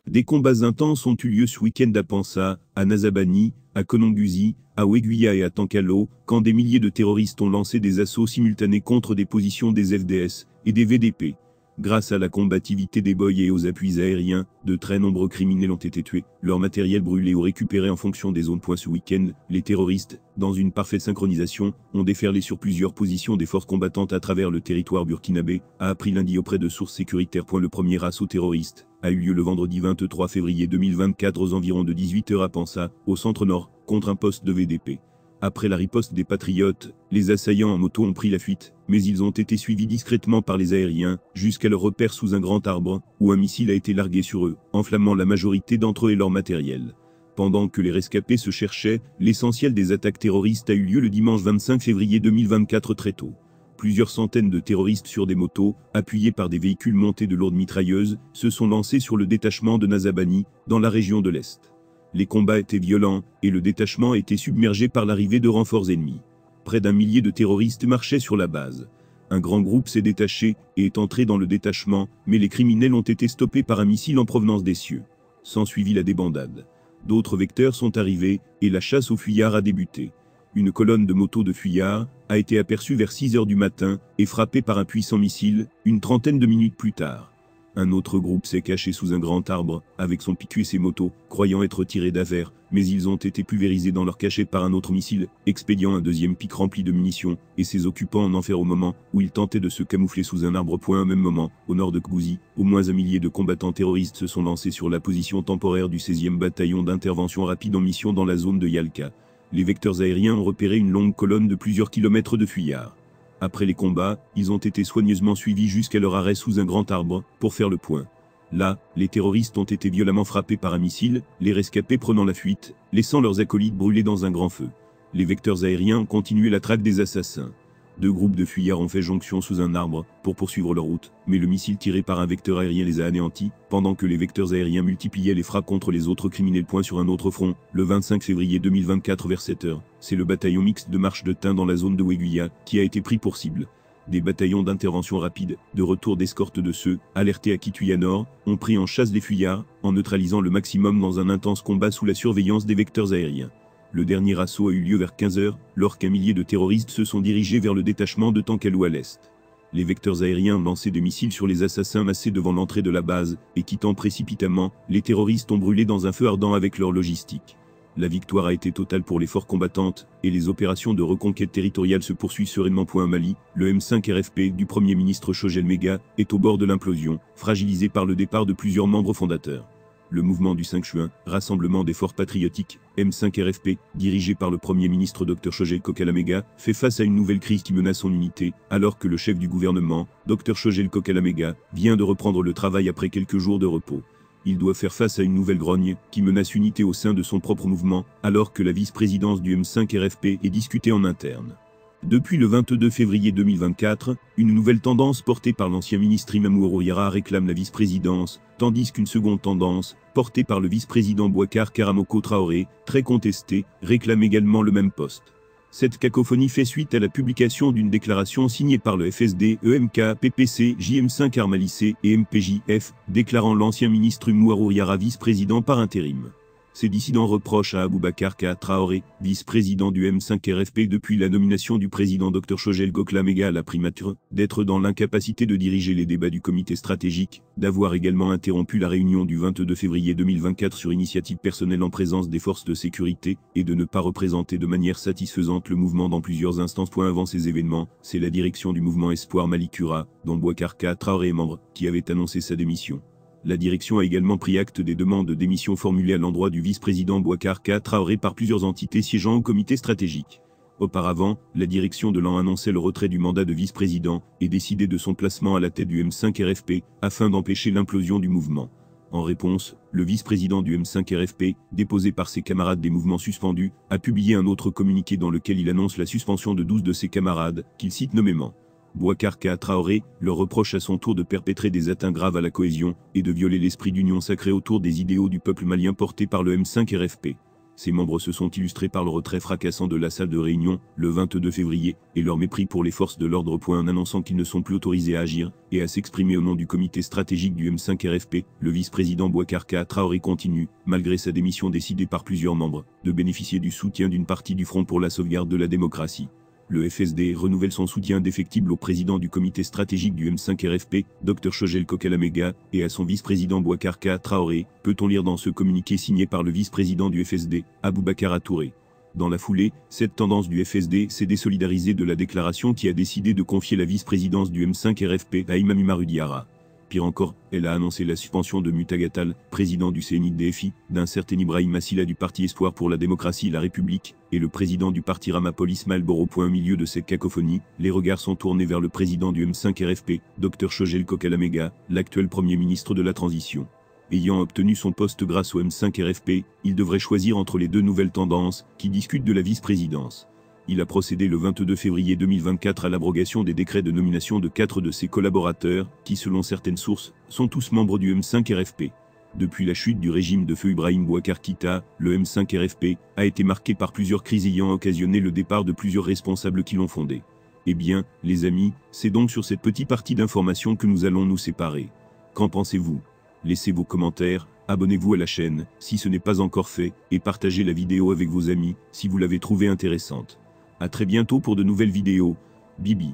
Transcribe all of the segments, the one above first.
Des combats intenses ont eu lieu ce week-end à Pansa, à Nazabani, à Kononguzi, à Weguia et à Tankalo, quand des milliers de terroristes ont lancé des assauts simultanés contre des positions des FDS et des VDP. Grâce à la combativité des boys et aux appuis aériens, de très nombreux criminels ont été tués, leur matériel brûlé ou récupéré en fonction des zones. Ce week-end, les terroristes, dans une parfaite synchronisation, ont déferlé sur plusieurs positions des forces combattantes à travers le territoire burkinabé, a appris lundi auprès de sources sécuritaires. Le premier assaut terroriste a eu lieu le vendredi 23 février 2024 aux environs de 18 h à Pansa, au centre-nord, contre un poste de VDP. Après la riposte des patriotes, les assaillants en moto ont pris la fuite, mais ils ont été suivis discrètement par les aériens, jusqu'à leur repère sous un grand arbre, où un missile a été largué sur eux, enflammant la majorité d'entre eux et leur matériel. Pendant que les rescapés se cherchaient, l'essentiel des attaques terroristes a eu lieu le dimanche 25 février 2024 très tôt. Plusieurs centaines de terroristes sur des motos, appuyés par des véhicules montés de lourdes mitrailleuses, se sont lancés sur le détachement de Nazabani, dans la région de l'Est. Les combats étaient violents, et le détachement était submergé par l'arrivée de renforts ennemis. Près d'1 millier de terroristes marchaient sur la base. Un grand groupe s'est détaché, et est entré dans le détachement, mais les criminels ont été stoppés par un missile en provenance des cieux. S'ensuivit la débandade. D'autres vecteurs sont arrivés, et la chasse aux fuyards a débuté. Une colonne de motos de fuyards a été aperçue vers 6 h du matin, et frappée par un puissant missile, une trentaine de minutes plus tard. Un autre groupe s'est caché sous un grand arbre, avec son picu et ses motos, croyant être tirés d'affaire, mais ils ont été pulvérisés dans leur cachette par un autre missile, expédiant un deuxième pic rempli de munitions, et ses occupants en enfer au moment où ils tentaient de se camoufler sous un arbre. Au même moment, au nord de Kgouzi, au moins 1 millier de combattants terroristes se sont lancés sur la position temporaire du 16e bataillon d'intervention rapide en mission dans la zone de Yalka. Les vecteurs aériens ont repéré une longue colonne de plusieurs kilomètres de fuyards. Après les combats, ils ont été soigneusement suivis jusqu'à leur arrêt sous un grand arbre, pour faire le point. Là, les terroristes ont été violemment frappés par un missile, les rescapés prenant la fuite, laissant leurs acolytes brûler dans un grand feu. Les vecteurs aériens ont continué la traque des assassins. 2 groupes de fuyards ont fait jonction sous un arbre, pour poursuivre leur route, mais le missile tiré par un vecteur aérien les a anéantis, pendant que les vecteurs aériens multipliaient les frappes contre les autres criminels. Sur un autre front, le 25 février 2024 vers 7 h, c'est le bataillon mixte de marche de Tain dans la zone de Weguia, qui a été pris pour cible. Des bataillons d'intervention rapide, de retour d'escorte de ceux, alertés à Kituya Nord, ont pris en chasse les fuyards, en neutralisant le maximum dans un intense combat sous la surveillance des vecteurs aériens. Le dernier assaut a eu lieu vers 15 h, lorsqu'un millier de terroristes se sont dirigés vers le détachement de Tankalo à l'est. Les vecteurs aériens ont lancé des missiles sur les assassins massés devant l'entrée de la base, et quittant précipitamment, les terroristes ont brûlé dans un feu ardent avec leur logistique. La victoire a été totale pour les forces combattantes, et les opérations de reconquête territoriale se poursuivent sereinement. Mali, le M5 RFP du Premier ministre Chogel Mega est au bord de l'implosion, fragilisé par le départ de plusieurs membres fondateurs. Le mouvement du 5 juin, Rassemblement des forces patriotiques, M5 RFP, dirigé par le Premier ministre Dr Chogel Kokalamega, fait face à une nouvelle crise qui menace son unité, alors que le chef du gouvernement, Dr Chogel Kokalamega, vient de reprendre le travail après quelques jours de repos. Il doit faire face à une nouvelle grogne, qui menace l'unité au sein de son propre mouvement, alors que la vice-présidence du M5 RFP est discutée en interne. Depuis le 22 février 2024, une nouvelle tendance portée par l'ancien ministre Imamou Oroyara réclame la vice-présidence, tandis qu'une seconde tendance, portée par le vice-président Boubacar Karamoko Traoré, très contesté, réclame également le même poste. Cette cacophonie fait suite à la publication d'une déclaration signée par le FSD, EMK, PPC, JM5 Armalissé et MPJF, déclarant l'ancien ministre Imamou Oroyara vice-président par intérim. Ces dissidents reprochent à Aboubacar Ka Traoré, vice-président du M5 RFP depuis la nomination du président Dr Chogel Kokalamega à la primature, d'être dans l'incapacité de diriger les débats du comité stratégique, d'avoir également interrompu la réunion du 22 février 2024 sur initiative personnelle en présence des forces de sécurité, et de ne pas représenter de manière satisfaisante le mouvement dans plusieurs instances. Avant ces événements, c'est la direction du mouvement Espoir Malikura, dont Boubacar Ka Traoré est membre, qui avait annoncé sa démission. La direction a également pris acte des demandes de démission formulées à l'endroit du vice-président Boubacar Ka Traoré par plusieurs entités siégeant au comité stratégique. Auparavant, la direction de l'AN annonçait le retrait du mandat de vice-président et décidait de son placement à la tête du M5 RFP, afin d'empêcher l'implosion du mouvement. En réponse, le vice-président du M5 RFP, déposé par ses camarades des mouvements suspendus, a publié un autre communiqué dans lequel il annonce la suspension de 12 de ses camarades, qu'il cite nommément. Boubacar Ka Traoré leur reproche à son tour de perpétrer des atteintes graves à la cohésion et de violer l'esprit d'union sacrée autour des idéaux du peuple malien porté par le M5 RFP. Ses membres se sont illustrés par le retrait fracassant de la salle de réunion, le 22 février, et leur mépris pour les forces de l'ordre. En annonçant qu'ils ne sont plus autorisés à agir, et à s'exprimer au nom du comité stratégique du M5 RFP, le vice-président Boubacar Traoré continue, malgré sa démission décidée par plusieurs membres, de bénéficier du soutien d'une partie du Front pour la sauvegarde de la démocratie. Le FSD renouvelle son soutien indéfectible au président du comité stratégique du M5 RFP, Dr Chogel Kokalamega, et à son vice-président Boubacar Traoré, peut-on lire dans ce communiqué signé par le vice-président du FSD, Aboubacar Touré. Dans la foulée, cette tendance du FSD s'est désolidarisée de la déclaration qui a décidé de confier la vice-présidence du M5 RFP à Imam Oumar Diarra. Pire encore, elle a annoncé la suspension de Mutagatal, président du CNIDFI, d'un certain Ibrahim Massila du parti Espoir pour la démocratie et la République, et le président du parti Ramapolis Malboro. Au milieu de cette cacophonie, les regards sont tournés vers le président du M5 RFP, Dr Chogel Kokalamega, l'actuel premier ministre de la transition. Ayant obtenu son poste grâce au M5 RFP, il devrait choisir entre les deux nouvelles tendances, qui discutent de la vice-présidence. Il a procédé le 22 février 2024 à l'abrogation des décrets de nomination de 4 de ses collaborateurs, qui selon certaines sources, sont tous membres du M5 RFP. Depuis la chute du régime de feu Ibrahim Boubacar Keïta, le M5 RFP a été marqué par plusieurs crises ayant occasionné le départ de plusieurs responsables qui l'ont fondé. Eh bien, les amis, c'est donc sur cette petite partie d'information que nous allons nous séparer. Qu'en pensez-vous ? Laissez vos commentaires, abonnez-vous à la chaîne, si ce n'est pas encore fait, et partagez la vidéo avec vos amis, si vous l'avez trouvée intéressante. A très bientôt pour de nouvelles vidéos. Bibi.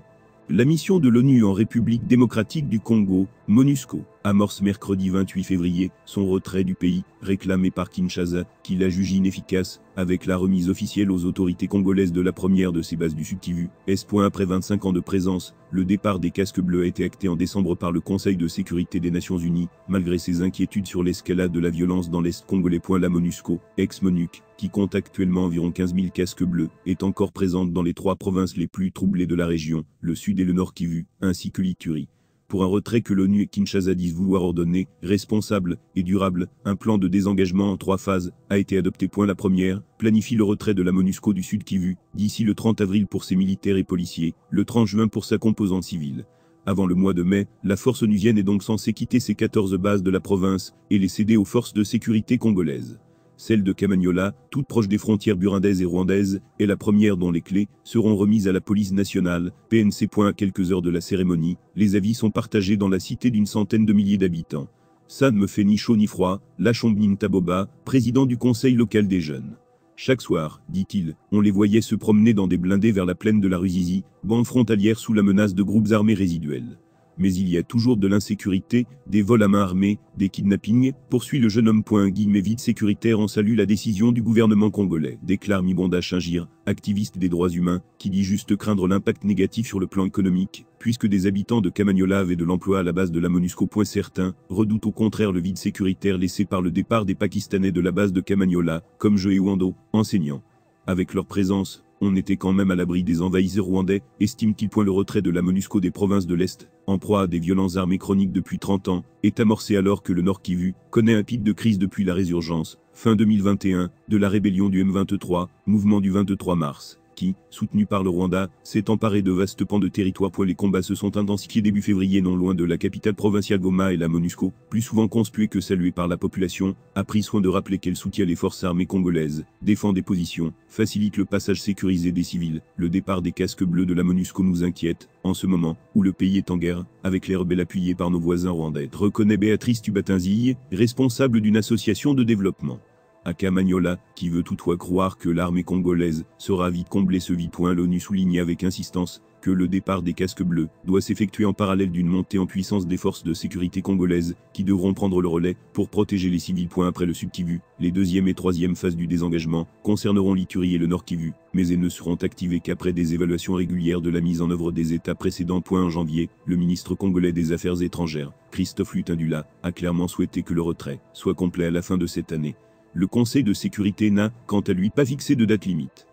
La mission de l'ONU en République démocratique du Congo, MONUSCO, amorce mercredi 28 février son retrait du pays, réclamé par Kinshasa, qui la juge inefficace, avec la remise officielle aux autorités congolaises de la première de ses bases du Sud Kivu. Après 25 ans de présence, le départ des casques bleus a été acté en décembre par le Conseil de sécurité des Nations Unies, malgré ses inquiétudes sur l'escalade de la violence dans l'Est congolais. La MONUSCO, ex-MONUC, qui compte actuellement environ 15 000 casques bleus, est encore présente dans les 3 provinces les plus troublées de la région, le Sud et le Nord Kivu, ainsi que l'Ituri. Pour un retrait que l'ONU et Kinshasa disent vouloir ordonner, responsable et durable, un plan de désengagement en 3 phases a été adopté. La première, planifie le retrait de la MONUSCO du Sud Kivu, d'ici le 30 avril pour ses militaires et policiers, le 30 juin pour sa composante civile. Avant le mois de mai, la force onusienne est donc censée quitter ses 14 bases de la province et les céder aux forces de sécurité congolaises. Celle de Kamanyola, toute proche des frontières burundaises et rwandaises, est la première dont les clés seront remises à la police nationale, PNC. À quelques heures de la cérémonie, les avis sont partagés dans la cité d'une centaine de milliers d'habitants. Ça ne me fait ni chaud ni froid, Lachombi Taboba, président du conseil local des jeunes. Chaque soir, dit-il, on les voyait se promener dans des blindés vers la plaine de la Ruzizi, bande frontalière sous la menace de groupes armés résiduels. Mais il y a toujours de l'insécurité, des vols à main armée, des kidnappings, poursuit le jeune homme. Vide sécuritaire. On salue la décision du gouvernement congolais, déclare Mibonda Chingir, activiste des droits humains, qui dit juste craindre l'impact négatif sur le plan économique, puisque des habitants de Kamanyola avaient de l'emploi à la base de la MONUSCO. Certains redoutent au contraire le vide sécuritaire laissé par le départ des Pakistanais de la base de Kamanyola, comme Joe Wando, enseignant. Avec leur présence, on était quand même à l'abri des envahisseurs rwandais, estime-t-il. Le retrait de la MONUSCO des provinces de l'Est, en proie à des violences armées chroniques depuis 30 ans, est amorcé alors que le Nord Kivu connaît un pic de crise depuis la résurgence, fin 2021, de la rébellion du M23, mouvement du 23 mars, qui, soutenu par le Rwanda, s'est emparé de vastes pans de territoire. Les combats se sont intensifiés début février non loin de la capitale provinciale Goma, et la MONUSCO, plus souvent conspuée que saluée par la population, a pris soin de rappeler qu'elle soutient les forces armées congolaises, défend des positions, facilite le passage sécurisé des civils. Le départ des casques bleus de la MONUSCO nous inquiète, en ce moment où le pays est en guerre, avec les rebelles appuyés par nos voisins rwandais, reconnaît Béatrice Tubatinzille, responsable d'une association de développement. À Kamanyola, qui veut toutefois croire que l'armée congolaise sera vite combler ce vide. L'ONU souligne avec insistance que le départ des casques bleus doit s'effectuer en parallèle d'une montée en puissance des forces de sécurité congolaises, qui devront prendre le relais pour protéger les civils. Après le Sud Kivu, les 2e et 3e phases du désengagement concerneront l'Ituri et le Nord Kivu, mais elles ne seront activées qu'après des évaluations régulières de la mise en œuvre des états précédents. En janvier, le ministre congolais des Affaires étrangères, Christophe Lutindula, a clairement souhaité que le retrait soit complet à la fin de cette année. Le Conseil de sécurité n'a, quant à lui, pas fixé de date limite.